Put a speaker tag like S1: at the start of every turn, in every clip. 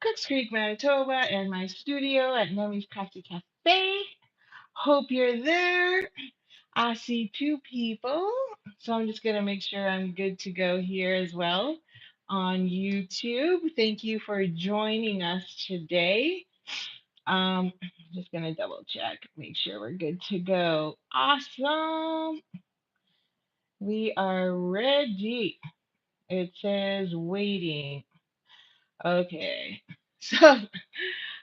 S1: Cooks Creek, Manitoba, and my studio at Nemi's Crafty Cafe. Hope you're there. I see two people, so I'm just going to make sure I'm good to go here as well on YouTube. Thank you for joining us today. Just going to double check, make sure we're good to go. Awesome. We are ready. It says waiting. Okay. So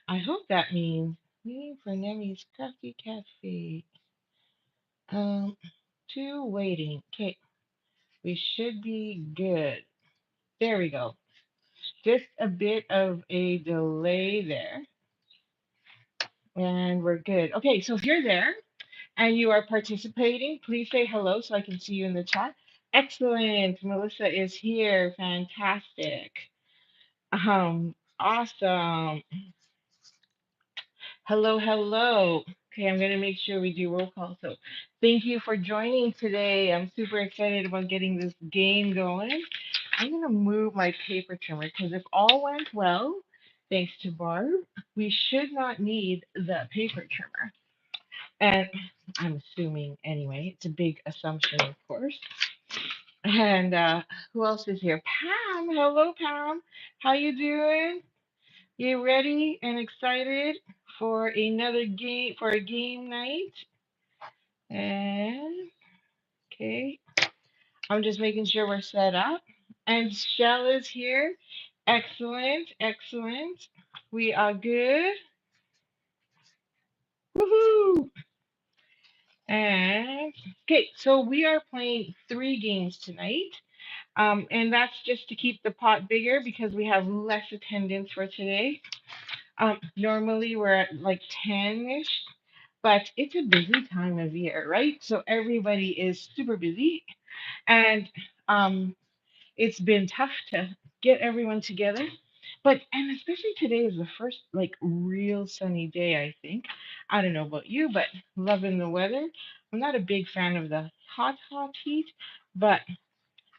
S1: I hope that means waiting for Nemi's Crafty Cafe. Um, to waiting. Okay, we should be good. There we go. Just a bit of a delay there, and we're good. Okay, so if you're there and you are participating, please say hello so I can see you in the chat. Excellent. Melissa is here. Fantastic. Awesome. Hello, hello. Okay, I'm going to make sure we do roll call. So, thank you for joining today. I'm super excited about getting this game going. I'm going to move my paper trimmer because if all went well, thanks to Barb, we should not need the paper trimmer. And I'm assuming anyway, it's a big assumption, of course. And who else is here? Pam. Hello, Pam. How you doing? You ready and excited for another game, for a game night? And okay, I'm just making sure we're set up. And Shell is here. Excellent, excellent. We are good. Woohoo! And okay, so we are playing 3 games tonight. And that's just to keep the pot bigger because we have less attendance for today. Normally we're at like 10-ish, but it's a busy time of year, right? So everybody is super busy, and um, it's been tough to get everyone together. But and especially today is the first like real sunny day, I think. I don't know about you, but loving the weather. I'm not a big fan of the hot heat, but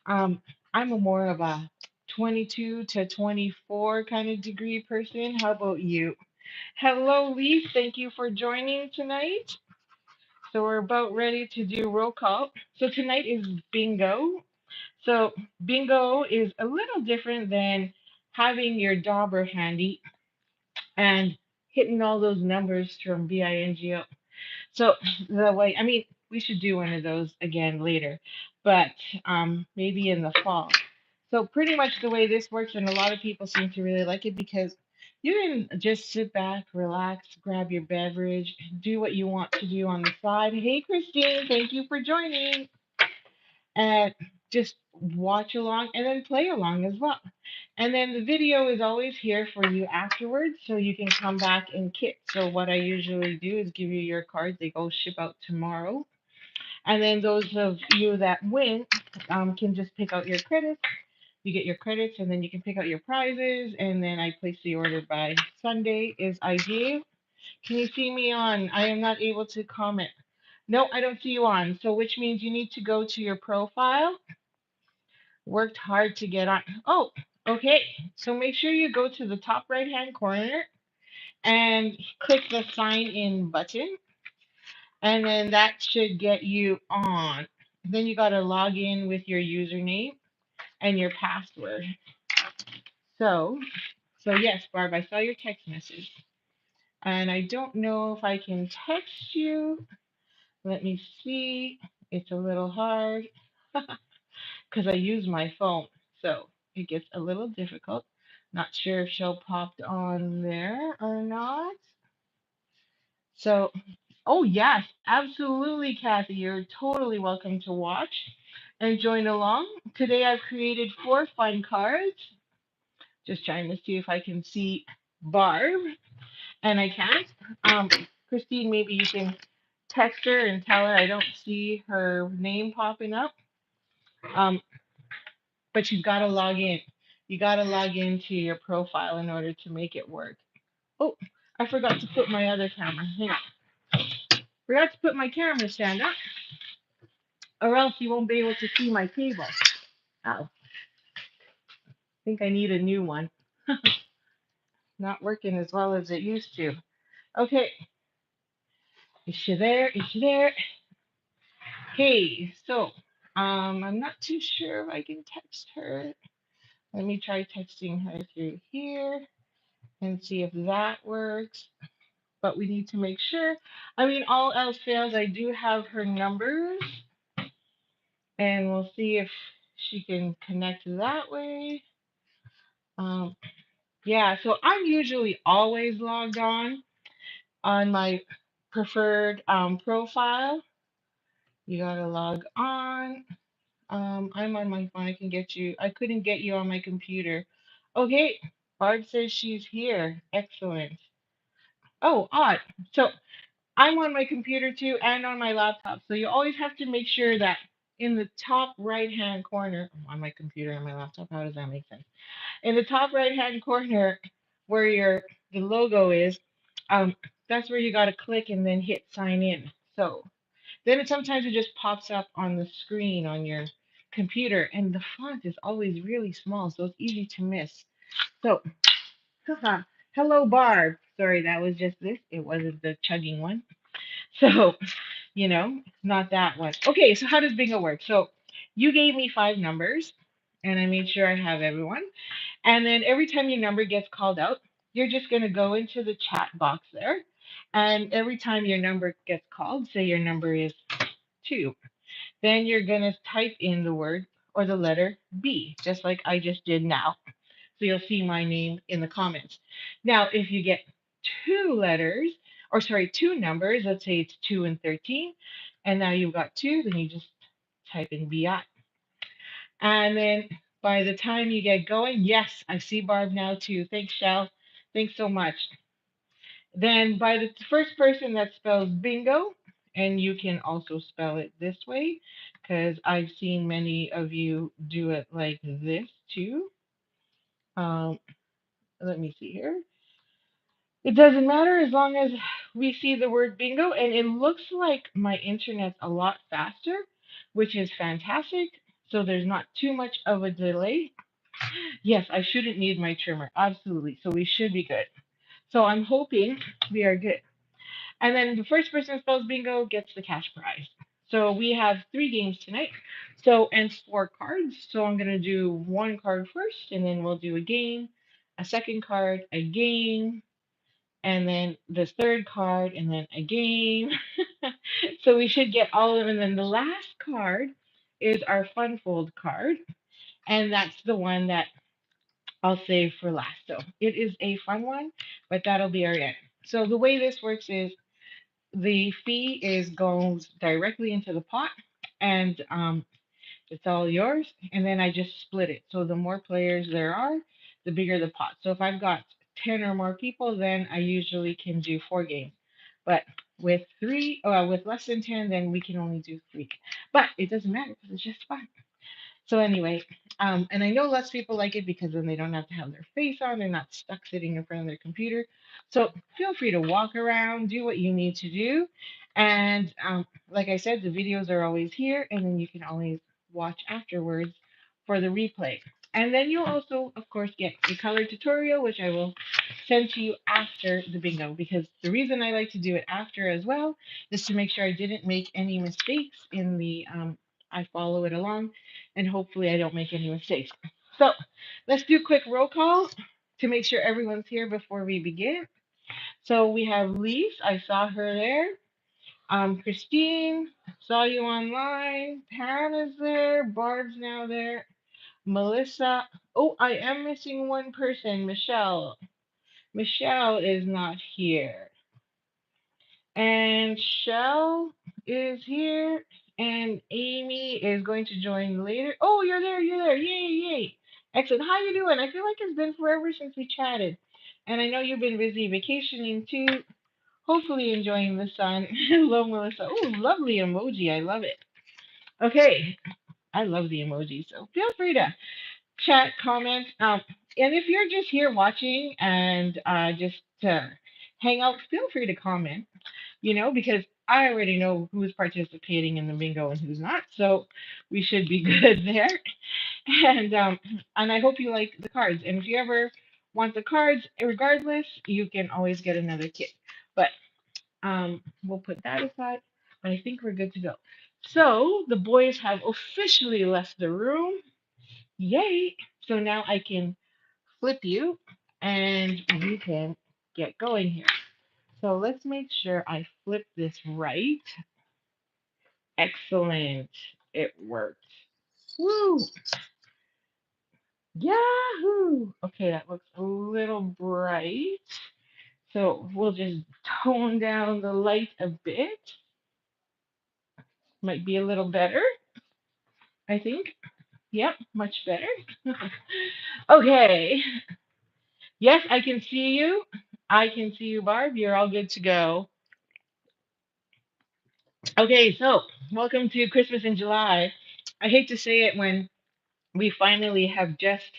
S1: um, I'm a more of a 22 to 24 kind of degree person. How about you? Hello, Lee. Thank you for joining tonight. So we're about ready to do roll call. So tonight is bingo. So bingo is a little different than having your dauber handy and hitting all those numbers from bingo. So the way, I mean, we should do one of those again later, but maybe in the fall. So pretty much the way this works, and a lot of people seem to really like it because you can just sit back, relax, grab your beverage, do what you want to do on the side. Hey, Christine, thank you for joining. And just watch along and then play along as well. And then the video is always here for you afterwards, so you can come back and kit. So what I usually do is give you your cards. They go ship out tomorrow. And then those of you that win can just pick out your credits. You get your credits, and then you can pick out your prizes. And then I place the order by Sunday is ideal. Can you see me on? I am not able to comment. No, I don't see you on. So which means you need to go to your profile. Worked hard to get on. Oh, okay. So make sure you go to the top right hand corner and click the sign in button. And then that should get you on. Then you got to log in with your username and your password. So, so yes, Barb, I saw your text message. And I don't know if I can text you. Let me see. It's a little hard because I use my phone. So it gets a little difficult. Not sure if she'll popped on there or not. So, oh yes, absolutely, Kathy. You're totally welcome to watch and join along. Today I've created 4 fun cards. Just trying to see if I can see Barb, and I can't. Christine, maybe you can text her and tell her I don't see her name popping up. Um, but you've got to log in. You got to log into your profile in order to make it work. Oh, I forgot to put my other camera. Hang on. Forgot to put my camera stand up, or else you won't be able to see my cable. Oh, I think I need a new one. not working as well as it used to. Okay, is she there? Is she there? Okay, so I'm not too sure if I can text her. Let me try texting her through here and see if that works. But we need to make sure. I mean, all else fails, I do have her numbers, and we'll see if she can connect that way. Um, yeah, so I'm usually always logged on my preferred profile. You gotta log on. I'm on my phone. I can get you. I couldn't get you on my computer. Okay, Barb says she's here. Excellent. Oh, odd. So I'm on my computer too and on my laptop. So you always have to make sure that in the top right hand corner, on my computer and my laptop, how does that make sense? In the top right hand corner where the logo is, um, that's where you gotta click and then hit sign in. So then sometimes it just pops up on the screen on your computer, and the font is always really small, so it's easy to miss. So, haha, hello, Barb. Sorry, that was just this. It wasn't the chugging one. So, not that one. Okay, so how does bingo work? So, you gave me 5 numbers, and I made sure I have everyone. And then every time your number gets called out, you're just going to go into the chat box there. And every time your number gets called, say your number is 2, then you're going to type in the word or the letter B, just like I just did now. So you'll see my name in the comments. Now, if you get 2 letters, or sorry, 2 numbers, let's say it's 2 and 13, and now you've got 2, then you just type in BI. And then by the time you get going, yes, I see Barb now too. Thanks, Shell. Thanks so much. Then by the first person that spells bingo, and you can also spell it this way, because I've seen many of you do it like this too. Um, Let me see here. It doesn't matter as long as we see the word bingo, and it looks like my internet's a lot faster, which is fantastic. So there's not too much of a delay. Yes, I shouldn't need my trimmer. Absolutely. So we should be good. So I'm hoping we are good. And then the first person who spells bingo gets the cash prize. So we have 3 games tonight. So, and 4 cards. So I'm going to do 1 card first, and then we'll do a game, a second card, a game, and then the third card, and then a game. So we should get all of them. And then the last card is our fun fold card. And that's the one that I'll save for last. So it is a fun one, but that'll be our end. So the way this works is the fee goes directly into the pot, and it's all yours. And then I just split it. So the more players there are, the bigger the pot. So if I've got 10 or more people, then I usually can do 4 games. But with less than 10, then we can only do 3. But it doesn't matter because it's just fun. So anyway, and I know less people like it because then they don't have to have their face on. They're not stuck sitting in front of their computer. So feel free to walk around, do what you need to do. And like I said, the videos are always here, and then you can always watch afterwards for the replay. And then you'll also, of course, get a color tutorial, which I will send to you after the bingo, because the reason I like to do it after as well is to make sure I didn't make any mistakes in the I follow it along, and hopefully I don't make any mistakes. So let's do a quick roll call to make sure everyone's here before we begin. So we have Lise, I saw her there. Christine, saw you online. Pam is there. Barb's now there. Melissa. Oh, I am missing one person, Michelle. Michelle is not here. And Shell is here. And Amy is going to join later. Oh, you're there, you're there. Yay, yay. Excellent. How you doing? I feel like it's been forever since we chatted. And I know you've been busy vacationing too. Hopefully enjoying the sun. Hello, Melissa. Oh, lovely emoji. I love it. Okay. I love the emoji. So feel free to chat, comment. And if you're just here watching and just hang out, feel free to comment, because I already know who's participating in the bingo and who's not. So we should be good there. And I hope you like the cards. And if you ever want the cards, regardless, you can always get another kit. But we'll put that aside. But I think we're good to go. So the boys have officially left the room. Yay! So now I can flip you and we can get going here. So let's make sure I flip this right. Excellent. It worked. Woo! Yahoo! Okay, that looks a little bright. So we'll just tone down the light a bit. Might be a little better, I think. Yep, much better. Okay. Yes, I can see you. I can see you, Barb. You're all good to go. Okay, so welcome to Christmas in July. I hate to say it when we finally have just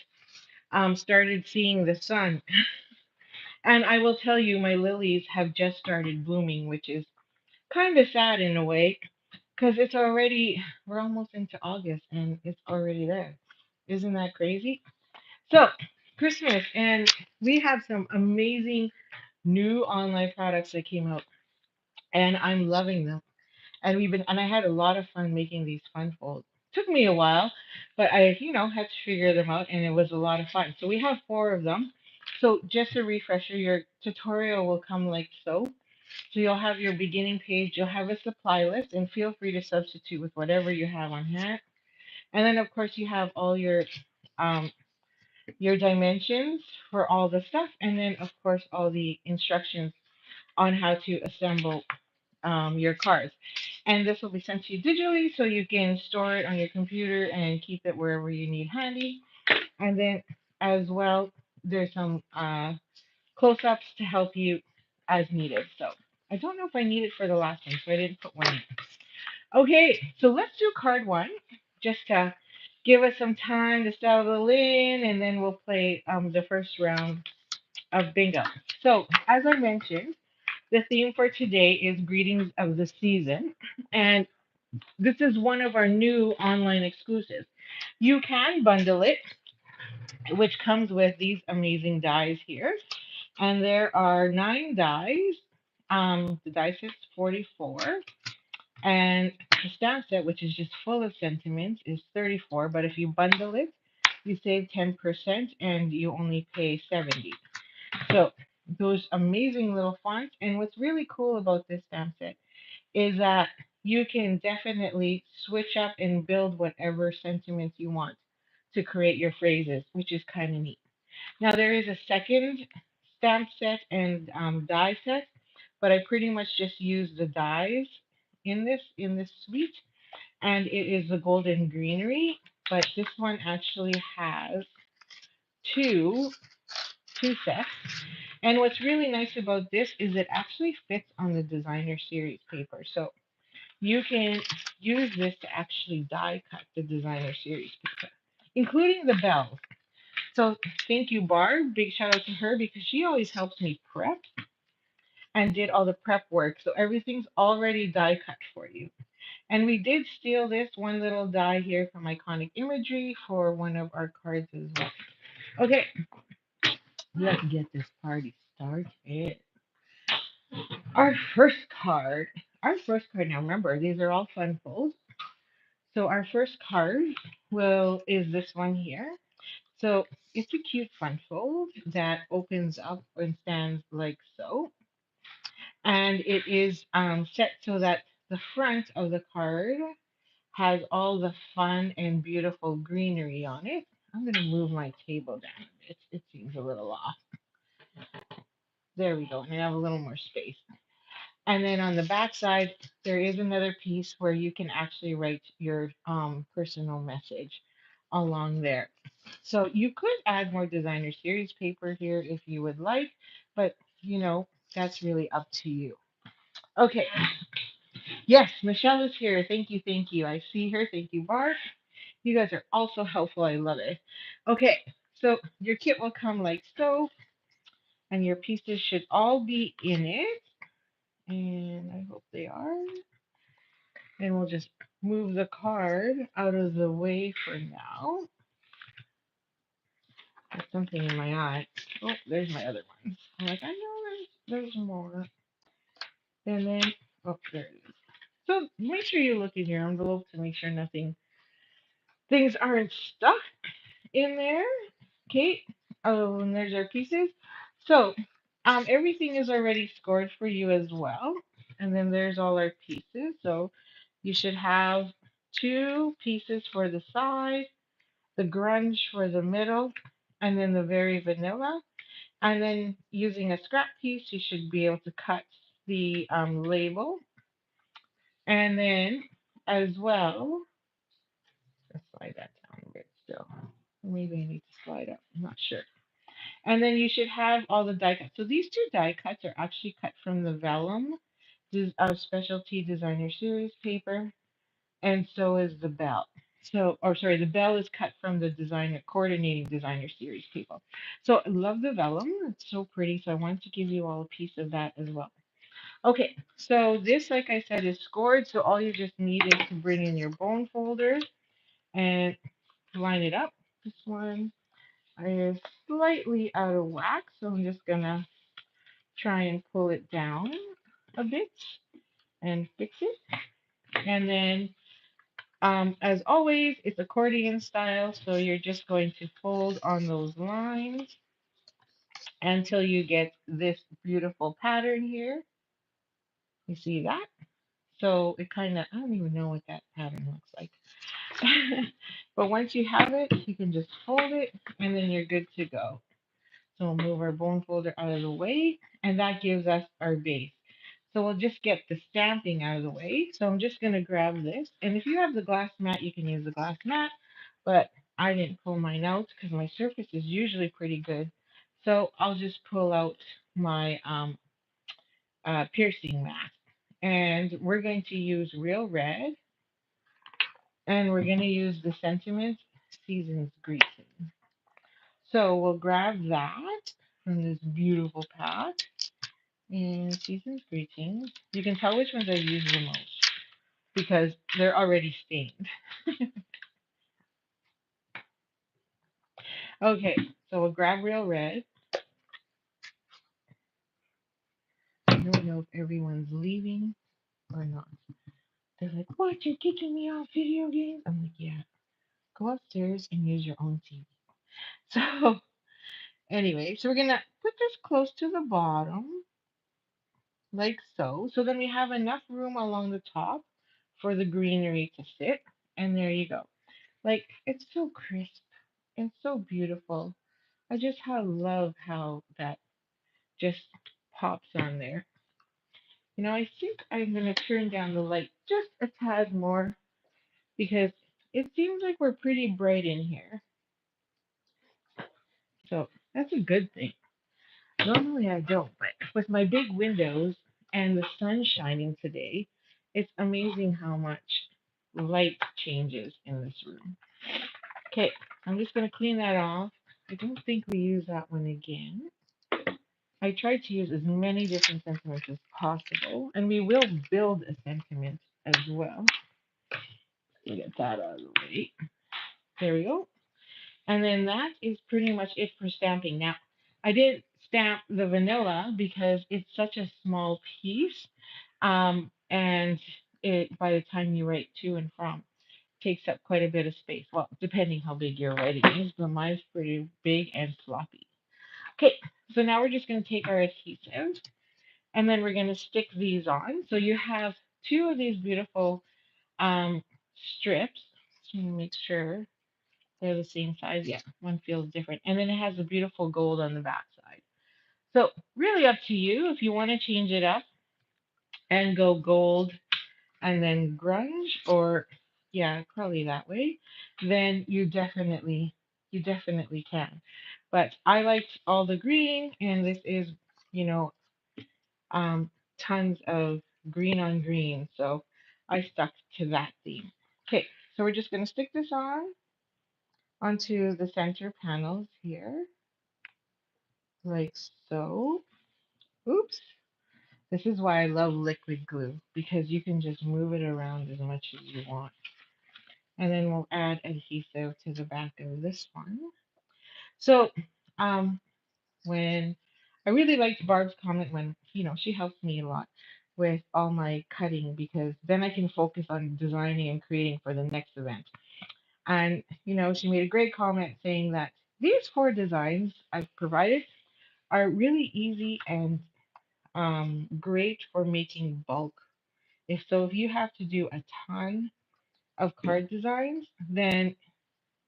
S1: started seeing the sun. And I will tell you, my lilies have just started blooming, which is kind of sad in a way, because it's already, we're almost into August and it's already there. Isn't that crazy? So, Christmas, and we have some amazing new online products that came out, and I'm loving them. And I had a lot of fun making these fun folds. Took me a while, but had to figure them out, and it was a lot of fun. So we have four of them. So just a refresher, your tutorial will come like so. So you'll have your beginning page, you'll have a supply list, and feel free to substitute with whatever you have on hand. And then of course you have all your dimensions for all the stuff, and then of course all the instructions on how to assemble your cards. And this will be sent to you digitally so you can store it on your computer and keep it wherever you need handy. And then as well, there's some close-ups to help you as needed. So I don't know if I need it for the last one, so I didn't put one in. Okay, so let's do card one, just to give us some time to settle in, and then we'll play the first round of bingo. So as I mentioned, the theme for today is greetings of the season, and this is one of our new online exclusives. You can bundle it, which comes with these amazing dies here. And there are 9 dies. The die set's 44. And the stamp set, which is just full of sentiments, is 34. But if you bundle it, you save 10% and you only pay 70. So those amazing little fonts. And what's really cool about this stamp set is that you can definitely switch up and build whatever sentiments you want to create your phrases, which is kind of neat. Now there is a second stamp set and die set, but I pretty much just use the dies in this suite, and it is the golden greenery. But this one actually has two two sets. And what's really nice about this is it actually fits on the designer series paper. So you can use this to actually die cut the designer series paper, including the bells. So thank you, Barb. Big shout out to her because she always helps me prep and did all the prep work. So everything's already die cut for you. And we did steal this one little die here from Iconic Imagery for one of our cards as well. Okay, let's get this party started. Our first card, now remember, these are all fun folds. So our first card is this one here. So it's a cute fun fold that opens up and stands like so. And it is set so that the front of the card has all the fun and beautiful greenery on it. I'm going to move my table down. It seems a little off. There we go. And I have a little more space. And then on the back side, there is another piece where you can actually write your personal message along there. So you could add more designer series paper here if you would like, but that's really up to you. Okay. Yes, Michelle is here. Thank you, thank you. I see her. Thank you, Bart. You guys are also helpful. I love it. Okay, so your kit will come like so, and your pieces should all be in it. And I hope they are. And we'll just move the card out of the way for now. Got something in my eye. Oh, there's my other ones. I'm like, I know there's more. And then, oh, there it is. So make sure you look in your envelope to make sure things aren't stuck in there. Okay. Oh, and there's our pieces. So, everything is already scored for you as well. And then there's all our pieces. So you should have two pieces for the side, the grunge for the middle, and then the very vanilla. And then using a scrap piece, you should be able to cut the label. And then as well, let's slide that down a bit still. Maybe I need to slide up. I'm not sure. And then you should have all the die cuts. So these two die cuts are actually cut from the vellum specialty designer series paper, and so is the bell. So, or sorry, the bell is cut from the designer coordinating designer series paper. So I love the vellum. It's so pretty. So I wanted to give you all a piece of that as well. Okay, so this, like I said, is scored. So all you just need is to bring in your bone folder and line it up. This one is slightly out of whack, so I'm just gonna try and pull it down a bit and fix it. And then, as always, it's accordion style, so you're just going to fold on those lines until you get this beautiful pattern here. You see that? So it kind of, I don't even know what that pattern looks like. But once you have it, you can just fold it and then you're good to go. So we'll move our bone folder out of the way, and that gives us our base. So we'll just get the stamping out of the way. So I'm just going to grab this. And if you have the glass mat, you can use the glass mat. But I didn't pull mine out because my surface is usually pretty good. So I'll just pull out my piercing mat. And we're going to use real red. And we're going to use the Sentiment Seasons Greeting. So we'll grab that from this beautiful pack. And Season's Greetings. You can tell which ones I use the most because they're already stained. Okay, so we'll grab Real Red. I don't know if everyone's leaving or not. They're like, what? You're kicking me off video games? I'm like, yeah. Go upstairs and use your own TV. So, anyway, so we're going to put this close to the bottom, like so. So then we have enough room along the top for the greenery to sit. And there you go. Like, it's so crisp and so beautiful. I just love how that just pops on there. I think I'm going to turn down the light just a tad more because it seems like we're pretty bright in here. So that's a good thing. Normally I don't, but with my big windows and the sun shining today, it's amazing how much light changes in this room. Okay, I'm just going to clean that off. I don't think we use that one again. I tried to use as many different sentiments as possible, and we will build a sentiment as well. We'll get that out of the way. There we go. And then that is pretty much it for stamping. Now, I didn't stamp the vanilla because it's such a small piece, and it by the time you write to and from, takes up quite a bit of space. Well, depending how big your writing is, but mine's pretty big and floppy. Okay, so now we're just going to take our adhesive and then we're going to stick these on. So you have two of these beautiful strips. Let me make sure they're the same size. Yeah, one feels different. And then it has a beautiful gold on the back side. So really up to you if you want to change it up and go gold and then grunge, or yeah, probably that way, then you definitely can. But I liked all the green, and this is, you know, um, tons of green on green. So I stuck to that theme. Okay, so we're just going to stick this onto the center panels here, like so. Oops. This is why I love liquid glue, because you can just move it around as much as you want. And then we'll add adhesive to the back of this one. So, um, when I really liked Barb's comment when, she helps me a lot with all my cutting because then I can focus on designing and creating for the next event. And, she made a great comment saying that these four designs I've provided are really easy and great for making bulk. If you have to do a ton of card designs, then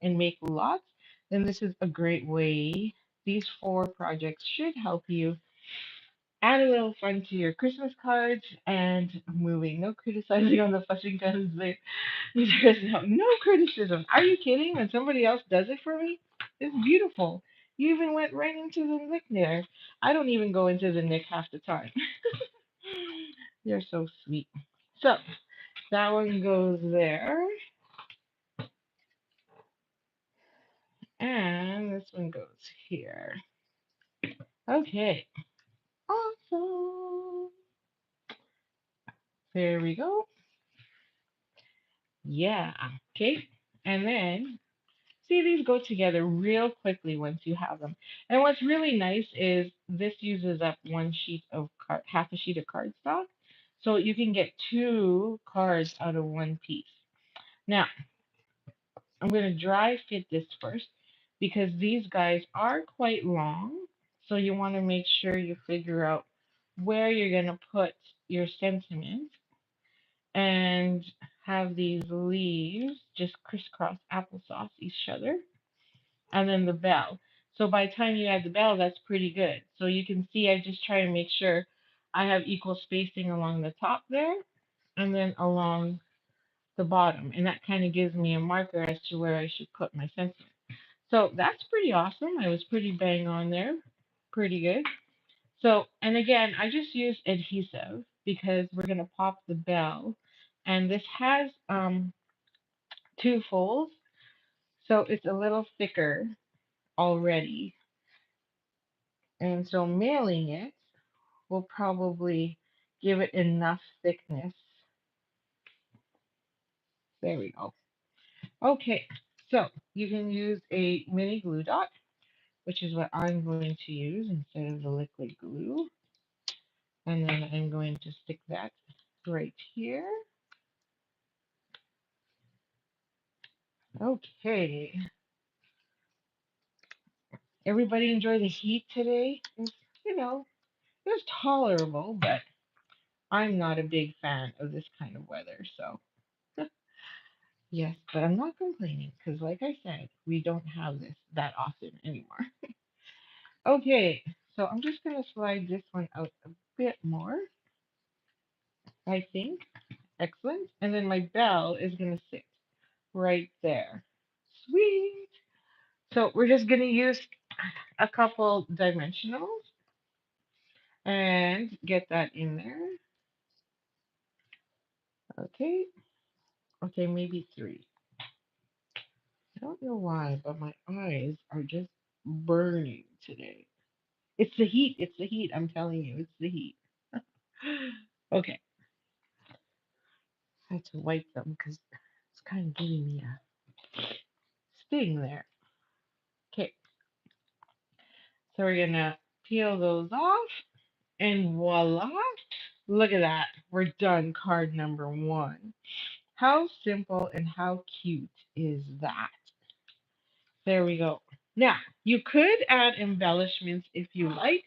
S1: and make lots, then this is a great way. These four projects should help you add a little fun to your Christmas cards and moving. No criticizing on the fussing guns there. There's no criticism. Are you kidding? When somebody else does it for me, it's beautiful. You even went right into the nick there. I don't even go into the nick half the time. You're so sweet. So that one goes there, and this one goes here. Okay, awesome. There we go. Yeah. Okay. And then see these go together real quickly once you have them. And what's really nice is this uses up one sheet of half a sheet of cardstock. So you can get two cards out of one piece. Now, I'm going to dry fit this first because these guys are quite long. So you want to make sure you figure out where you're going to put your sentiment and have these leaves just crisscross applesauce each other, and then the bell. So by the time you add the bell, that's pretty good. So you can see I just try to make sure I have equal spacing along the top there and then along the bottom. And that kind of gives me a marker as to where I should put my sentiment. So that's pretty awesome. I was pretty bang on there. Pretty good. So, and again, I just use adhesive because we're going to pop the bell. And this has two folds, so it's a little thicker already. And so mailing it will probably give it enough thickness. There we go. Okay, so you can use a mini glue dot, which is what I'm going to use instead of the liquid glue. And then I'm going to stick that right here. Okay. Everybody enjoy the heat today? You know, it was tolerable, but I'm not a big fan of this kind of weather. So, yes, but I'm not complaining because, like I said, we don't have this that often anymore. Okay, so I'm just going to slide this one out a bit more, I think. Excellent. And then my bell is going to sit right there. Sweet. So we're just going to use a couple dimensionals and get that in there. Okay. Okay, maybe three. I don't know why, but my eyes are just burning today. It's the heat. It's the heat. I'm telling you, it's the heat. Okay, I had to wipe them because it's kind of giving me a sting there. Okay, so we're gonna peel those off, and voila! Look at that. We're done. Card number one. How simple and how cute is that? There we go. Now, you could add embellishments if you like.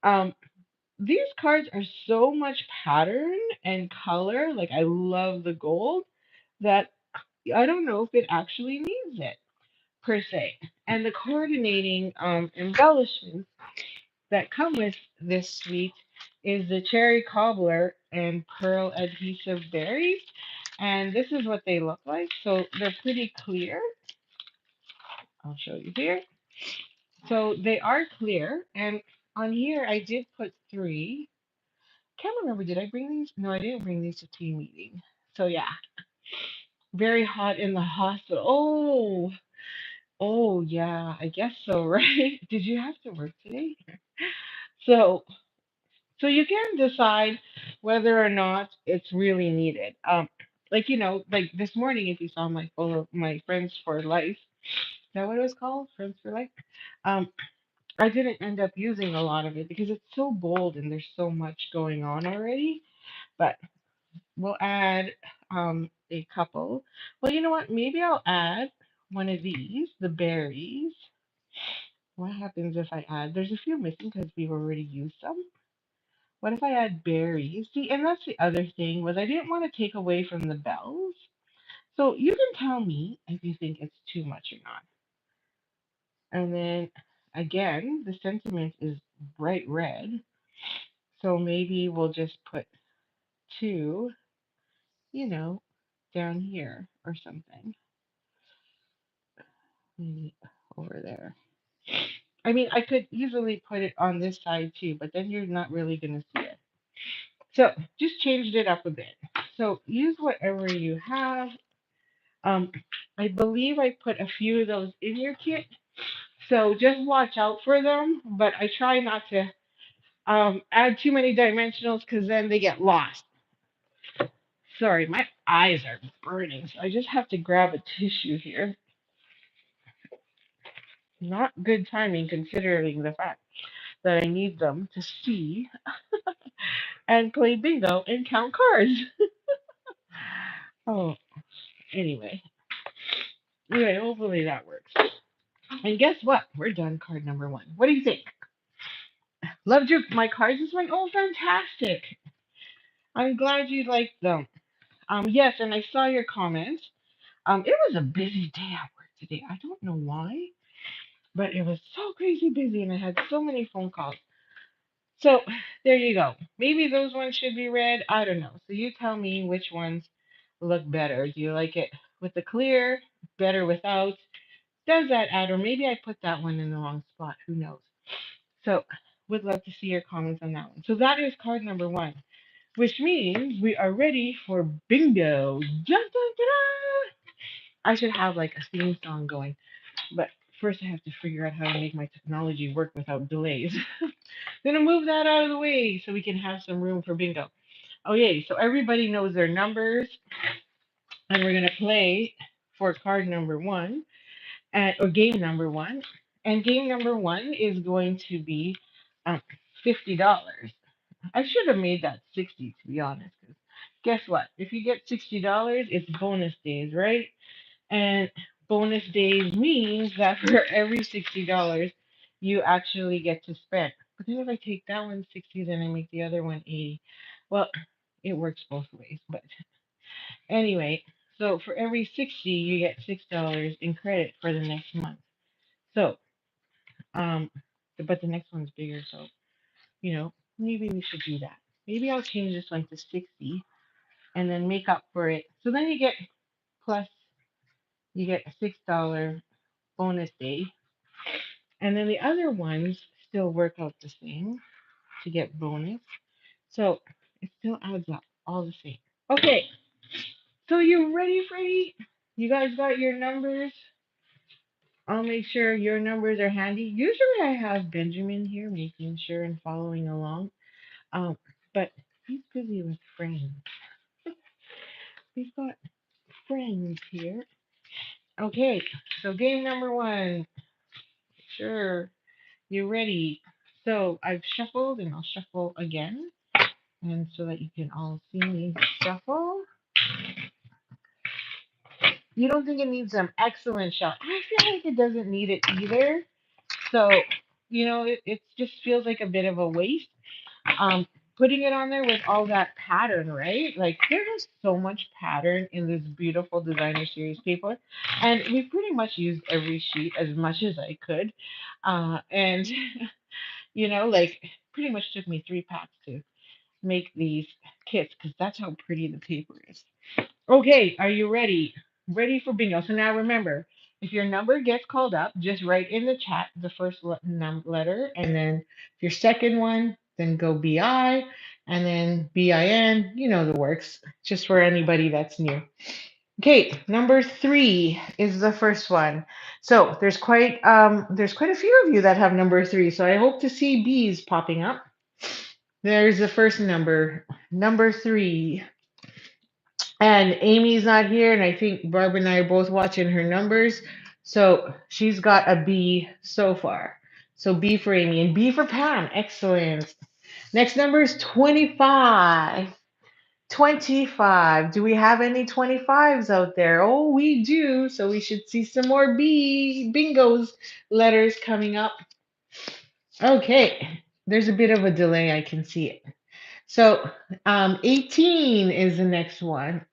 S1: Um, these cards are so much pattern and color. Like, I love the gold that I don't know if it actually needs it per se. And the coordinating embellishments that come with this suite is the cherry cobbler and pearl adhesive berries. And this is what they look like. So they're pretty clear. I'll show you here. So they are clear. And on here, I did put three. Can't remember, did I bring these? No, I didn't bring these to team meeting. So yeah, very hot in the hospital. Oh yeah, I guess so, right? Did you have to work today? So, so you can decide whether or not it's really needed. Like like this morning, if you saw my full of my friends for life, that what it was called? Friends for Life. Um, I didn't end up using a lot of it because it's so bold and there's so much going on already. But we'll add a couple. Well, you know what? Maybe I'll add one of these, the berries. What happens if I add? There's a few missing because we've already used some. What if I add berries? See, and that's the other thing was I didn't want to take away from the bells. So you can tell me if you think it's too much or not. And then again, the sentiment is bright red. So maybe we'll just put two, you know, down here or something. Maybe over there. I mean, I could easily put it on this side too, but then you're not really going to see it. So just changed it up a bit. So use whatever you have. Um, I believe I put a few of those in your kit. So just watch out for them, but I try not to add too many dimensionals because then they get lost. Sorry, my eyes are burning, so I just have to grab a tissue here. Not good timing considering the fact that I need them to see and play bingo and count cards. Oh, anyway. Anyway, hopefully that works. And guess what? We're done card number one. What do you think? Loved my cards this one? Oh, fantastic. I'm glad you liked them. Yes, and I saw your comments. It was a busy day at work today. I don't know why, but it was so crazy busy and I had so many phone calls. So there you go. Maybe those ones should be red. I don't know. So you tell me which ones look better. Do you like it with the clear? Better without? Does that add? Or maybe I put that one in the wrong spot. Who knows? So would love to see your comments on that one. So that is card number one, which means we are ready for bingo. Dun, dun, dun. I should have like a theme song going, but first I have to figure out how to make my technology work without delays. Gonna move that out of the way so we can have some room for bingo. Okay, so everybody knows their numbers, and we're gonna play for card number one, or game number one. And game number one is going to be um, $50. I should have made that 60 to be honest. 'Cause guess what? If you get $60, it's bonus days, right? And bonus days means that for every $60, you actually get to spend. But then if I take that one 60, then I make the other one 80. Well, it works both ways. But anyway, so for every 60, you get $6 in credit for the next month. So, um, but the next one's bigger, so maybe we should do that. Maybe I'll change this one to 60 and then make up for it. So then plus you get a $6 bonus day. And then the other ones still work out the same to get bonus. So it still adds up all the same. Okay, so you ready, Freddie? You guys got your numbers? I'll make sure your numbers are handy. Usually I have Benjamin here making sure and following along. Um, but he's busy with friends. We've got friends here. Okay, so game number one. Sure, you ready? So I've shuffled and I'll shuffle again. And so that you can all see me shuffle. You don't think it needs some excellent shot? I feel like it doesn't need it either. So, it just feels like a bit of a waste. Um, Putting it on there with all that pattern, right? Like there is so much pattern in this beautiful designer series paper, and we pretty much used every sheet as much as I could, and like pretty much took me 3 packs to make these kits because that's how pretty the paper is. Okay, are you ready? Ready for bingo. So now remember, if your number gets called up, just write in the chat the first letter, and then your second one, then go BI, and then BIN. You know the works, just for anybody that's new. Okay, number 3 is the first one. So there's quite a few of you that have number 3. So I hope to see B's popping up. There's the first number 3. And Amy's not here, and I think Barb and I are both watching her numbers. So she's got a B so far. So B for Amy and B for Pam. Excellent. Next number is 25. 25. Do we have any 25s out there? Oh, we do. So we should see some more bingos letters coming up. Okay. There's a bit of a delay. I can see it. So 18 is the next one.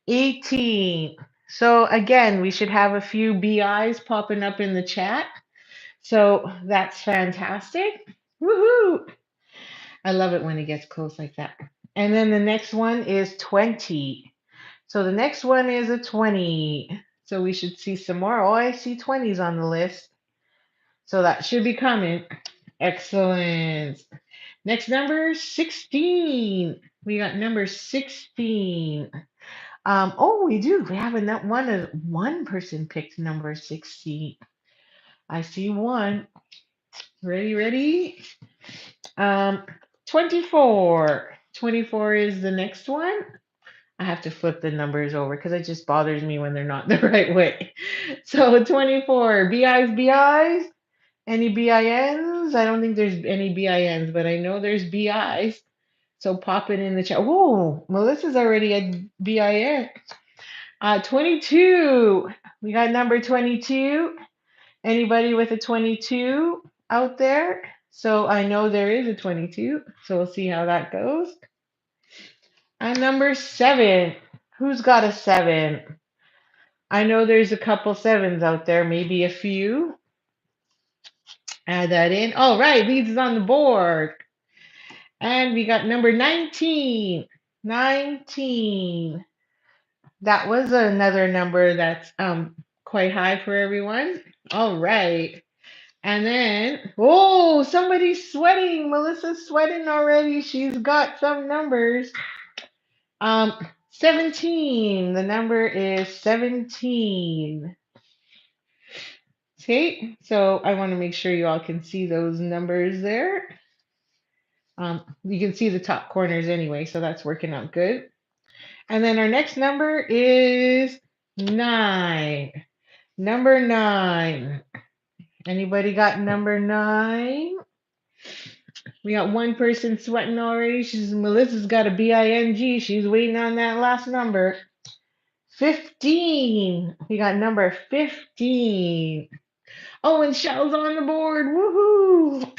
S1: 18. So again, we should have a few BIs popping up in the chat. So that's fantastic. Woohoo! I love it when it gets close like that. And then the next one is 20. So the next one is a 20. So we should see some more. Oh, I see 20s on the list. So that should be coming. Excellent. Next number, 16. We got number 16. Oh, we do. We have one person picked number 16. I see one. Ready? 24. 24 is the next one. I have to flip the numbers over because it just bothers me when they're not the right way. So 24. BIs. Any BINs? I don't think there's any BINs, but I know there's BIs. So pop it in the chat. Whoa, Melissa's already at BIN. 22. We got number 22. Anybody with a 22 out there? So I know there is a 22. So we'll see how that goes. And number 7. Who's got a 7? I know there's a couple 7s out there, maybe a few. Add that in. All right, leads is on the board. And we got number 19. 19. That was another number that's quite high for everyone. All right. And then, oh, somebody's sweating. Melissa's sweating already. She's got some numbers. 17. The number is 17. Okay, so I want to make sure you all can see those numbers there. You can see the top corners anyway, so that's working out good. And then our next number is 9. Number 9. Anybody got number 9? We got one person sweating already. Melissa's got a BING. She's waiting on that last number. 15. We got number 15. Oh, and Shell's on the board. Woohoo!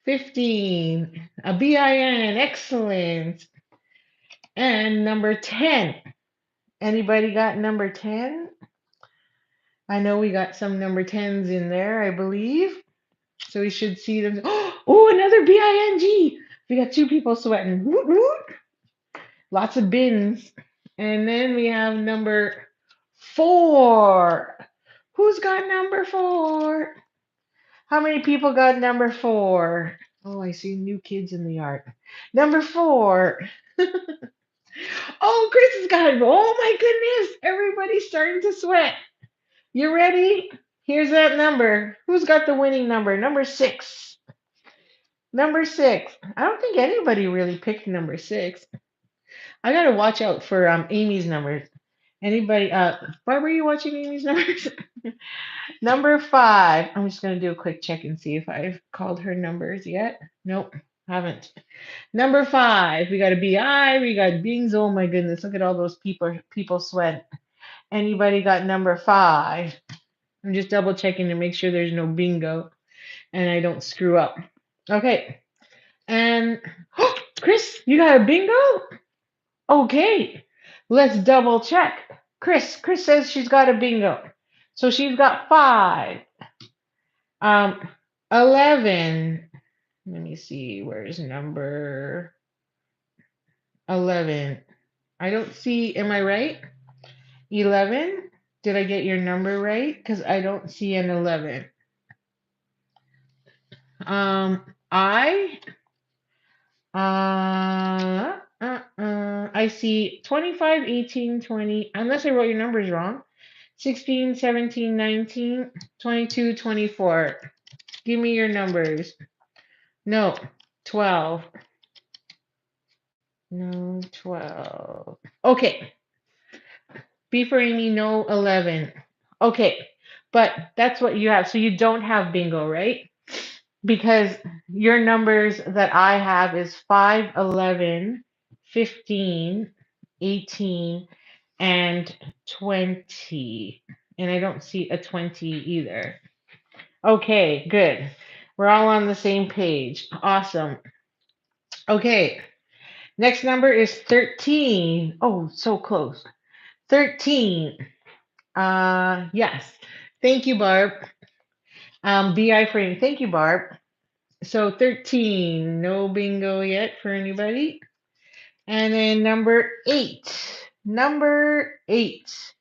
S1: 15. A BIN. Excellent. And number 10. Anybody got number 10? I know we got some number 10s in there, I believe. So we should see them. Oh, another BING. We got 2 people sweating. Woot, woot. Lots of bins. And then we have number 4. Who's got number 4? How many people got number 4? Oh, I see new kids in the yard. Number 4. Oh, Chris has got it. Oh my goodness. Everybody's starting to sweat. You ready? Here's that number. Who's got the winning number? Number 6. Number 6. I don't think anybody really picked number 6. I gotta watch out for Amy's numbers. Anybody? Barbara, are you watching Amy's numbers? Number 5. I'm just gonna do a quick check and see if I've called her numbers yet. Nope, haven't. Number 5. We got a BI. We got Bings. Oh my goodness! Look at all those people sweat. Anybody got number 5? I'm just double checking to make sure there's no bingo and I don't screw up. Okay. And Chris, you got a bingo? Okay. Let's double check. Chris says she's got a bingo. So she's got 5. 11. Let me see. Where's number 11? I don't see. Am I right? 11? Did I get your number right? Because I don't see an 11. I see 25, 18, 20, unless I wrote your numbers wrong. 16, 17, 19, 22, 24. Give me your numbers. No, 12. No, 12. Okay. B for Amy, no 11. Okay, but that's what you have. So you don't have bingo, right? Because your numbers that I have is 5, 11, 15, 18, and 20. And I don't see a 20 either. Okay, good. We're all on the same page. Awesome. Okay, next number is 13. Oh, so close. 13. Yes. Thank you, Barb. BI frame. Thank you, Barb. So 13, no bingo yet for anybody. And then number 8. Number 8.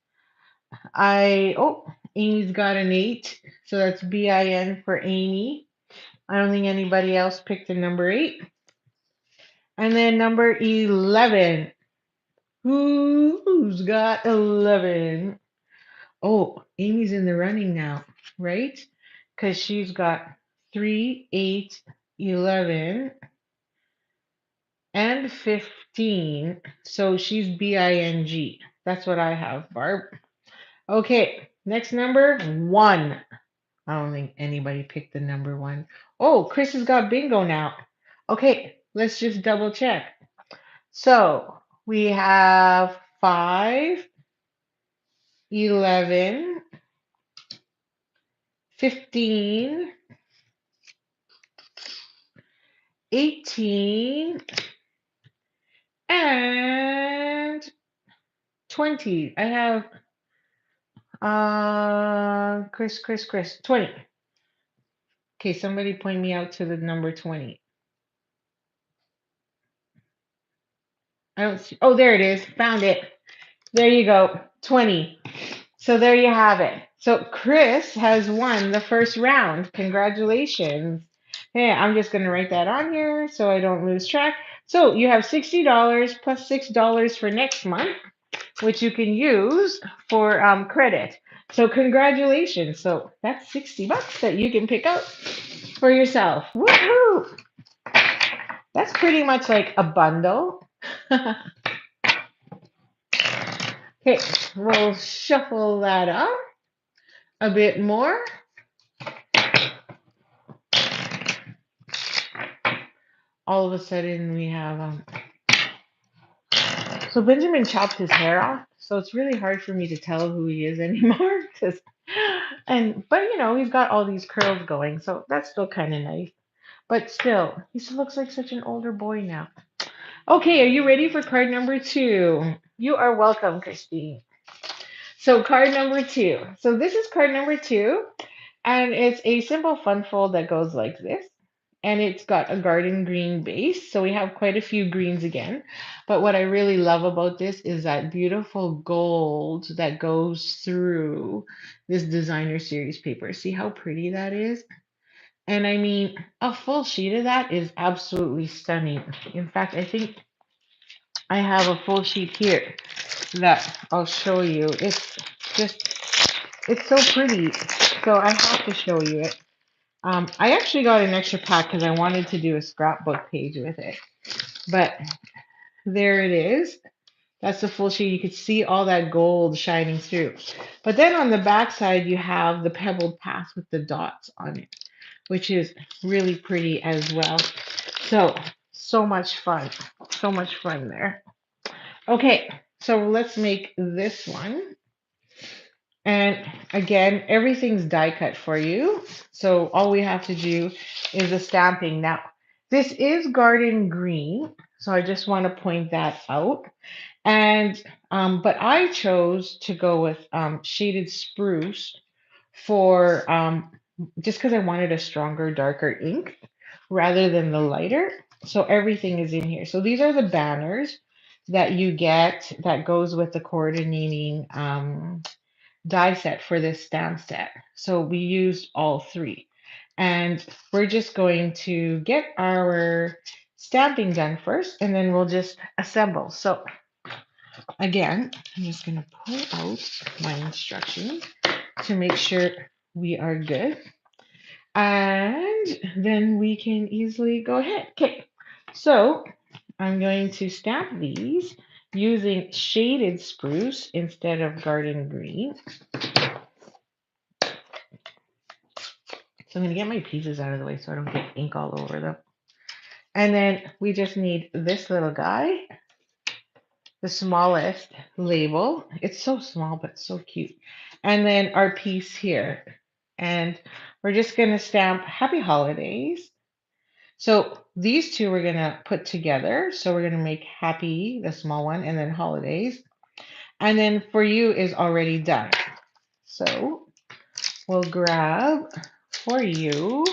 S1: Amy's got an 8. So that's BIN for Amy. I don't think anybody else picked the number 8. And then number 11. Who's got 11? Oh, Amy's in the running now, right? Because she's got 3, 8, 11, and 15. So she's BING. That's what I have, Barb. Okay, next number 1. I don't think anybody picked the number 1. Oh, Chris has got bingo now. Okay, let's just double check. So we have 5, 11, 15, 18, and 20. I have Chris, 20. Okay, somebody point me out to the number 20. I don't see. Oh, there it is. Found it. There you go. 20. So there you have it. So Chris has won the first round. Congratulations. Hey, I'm just going to write that on here so I don't lose track. So you have $60 plus $6 for next month, which you can use for credit. So congratulations. So that's $60 that you can pick up for yourself. Woohoo! That's pretty much like a bundle. Okay, we'll shuffle that up a bit more. All of a sudden we have so Benjamin chopped his hair off, so it's really hard for me to tell who he is anymore. But he's got all these curls going, so that's still kind of nice. But still, he still looks like such an older boy now. Okay, are you ready for card number 2? You are welcome, Christine. So card number 2. So this is card number 2, and it's a simple fun fold that goes like this. And it's got a garden green base. So we have quite a few greens again. But what I really love about this is that beautiful gold that goes through this designer series paper. See how pretty that is? And I mean, a full sheet of that is absolutely stunning. In fact, I think I have a full sheet here that I'll show you. It's so pretty. So I have to show you it. I actually got an extra pack because I wanted to do a scrapbook page with it. But there it is. That's the full sheet. You could see all that gold shining through. But then on the back side, you have the pebbled path with the dots on it, which is really pretty as well. So much fun. So much fun there. Okay, so let's make this one. And again, everything's die cut for you. So all we have to do is the stamping. Now, this is garden green, so I just want to point that out. And but I chose to go with shaded spruce for just because I wanted a stronger, darker ink rather than the lighter. So everything is in here. So these are the banners that you get that goes with the coordinating die set for this stamp set. So we used all 3. And we're just going to get our stamping done first, and then we'll just assemble. So again, I'm just going to pull out my instructions to make sure we are good. And then we can easily go ahead. Okay, so I'm going to stamp these using shaded spruce instead of garden green. So I'm going to get my pieces out of the way so I don't get ink all over them. And then we just need this little guy, the smallest label. It's so small, but so cute. And then our piece here. And we're just going to stamp Happy Holidays. So these two we're going to put together. So we're going to make Happy, the small one, and then Holidays. And then For You is already done. So we'll grab For You.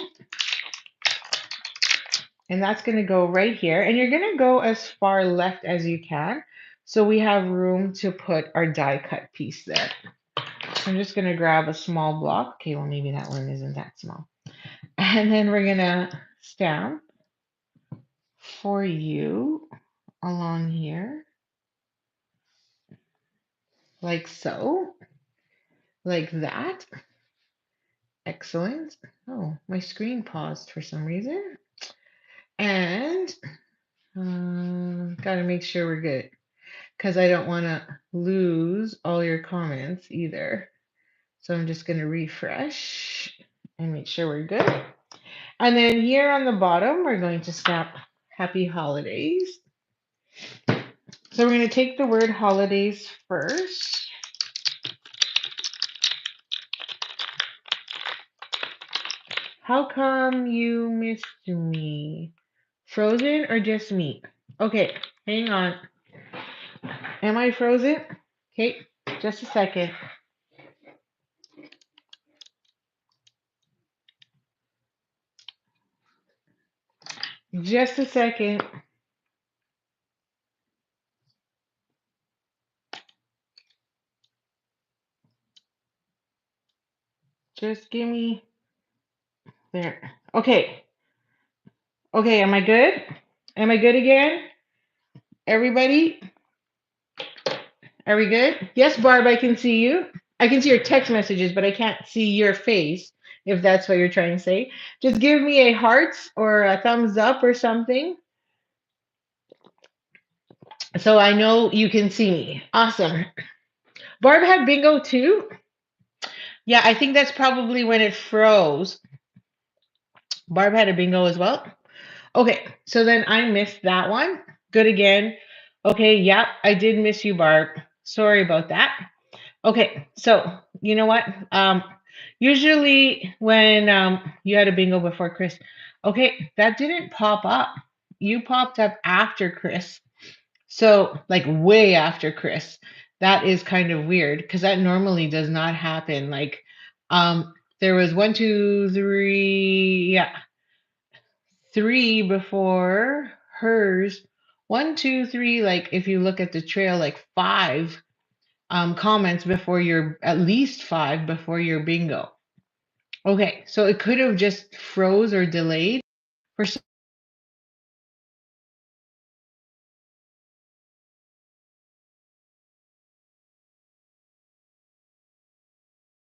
S1: And that's going to go right here. And you're going to go as far left as you can. So we have room to put our die cut piece there. So I'm just going to grab a small block. Okay, well, maybe that one isn't that small. And then we're going to stamp For You along here. Like so. Like that. Excellent. Oh, my screen paused for some reason. And gotta make sure we're good because I don't want to lose all your comments either. So I'm just going to refresh and make sure we're good. And then here on the bottom, we're going to stamp Happy Holidays. So we're going to take the word holidays first. How come you missed me? Frozen or just me? Okay, hang on. Am I frozen? Okay, just a second. Just a second. Just give me there. Okay. Okay, am I good? Am I good again? Everybody? Are we good? Yes, Barb, I can see you. I can see your text messages, but I can't see your face, if that's what you're trying to say. Just give me a heart or a thumbs up or something so I know you can see me. Awesome. Barb had bingo too? Yeah, I think that's probably when it froze. Barb had a bingo as well. Okay, so then I missed that one. Good again. Okay, yep, I did miss you, Barb. Sorry about that. Okay, so you know what? Usually when you had a bingo before Chris, okay, that didn't pop up. You popped up after Chris. So like way after Chris. That is kind of weird because that normally does not happen. Like there was one, two, three, yeah, three before hers. One, two, three, like if you look at the trail, like five comments before your at least five before your bingo. Okay, so it could have just froze or delayed for some